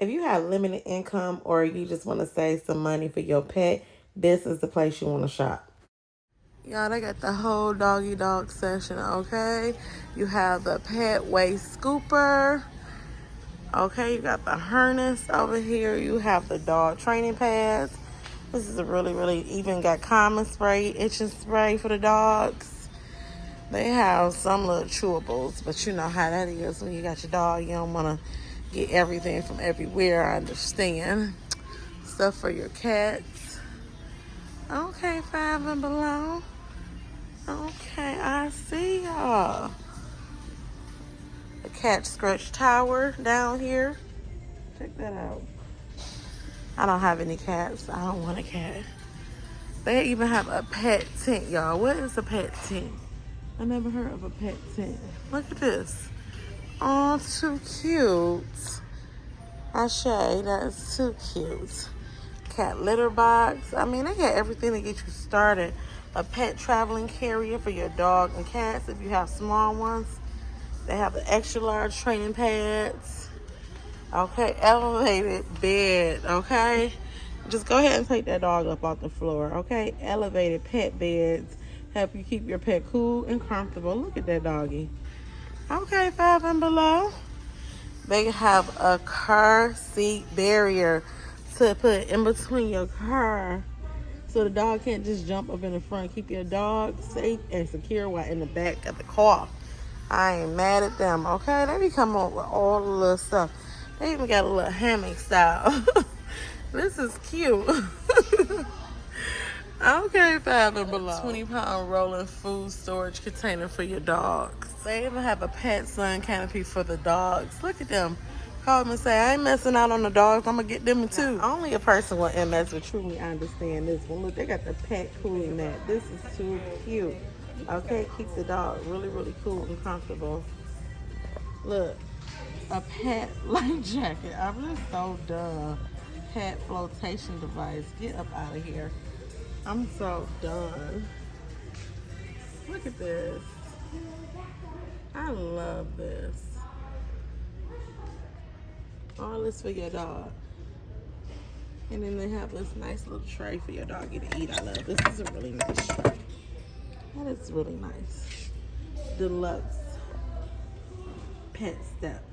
If you have limited income or you just want to save some money for your pet, this is the place you want to shop. Y'all, they got the whole doggy dog section, okay? You have the pet waste scooper. Okay, you got the harness over here. You have the dog training pads. This is a really even got common spray, itching spray for the dogs. They have some little chewables, but you know how that is when you got your dog. You don't want to get everything from everywhere, I understand. Stuff for your cats. Okay, 5 and below. Okay, I see y'all. The cat scratch tower down here. Check that out. I don't have any cats. I don't want a cat. They even have a pet tent, y'all. What is a pet tent? I never heard of a pet tent. Look at this. Oh, too cute. Ashe, that's too cute. Cat litter box. I mean, they got everything to get you started. A pet traveling carrier for your dog and cats if you have small ones. They have the extra large training pads. Okay, elevated bed, okay? Just go ahead and take that dog up off the floor, okay? Elevated pet beds help you keep your pet cool and comfortable. Look at that doggy. Okay, 5 and below. They have a car seat barrier to put in between your car so the dog can't just jump up in the front. Keep your dog safe and secure while in the back of the car. I ain't mad at them, okay? They be coming up with all the little stuff. They even got a little hammock style. This is cute. Okay, 5 and below. 20-pound rolling food storage container for your dogs. They even have a pet Sun Canopy for the dogs. Look at them. Call them and say, I ain't messing out on the dogs. I'm going to get them too. Only a person with MS would truly understand this one. Look, they got the pet cooling mat. This is too cute. Okay, keep the dog really cool and comfortable. Look, a pet life jacket. I'm just so done. Pet flotation device. Get up out of here. I'm so done. Look at this. I love this. All this for your dog. And then they have this nice little tray for your doggy to eat. I love this. This is a really nice tray. That is really nice. Deluxe pet step.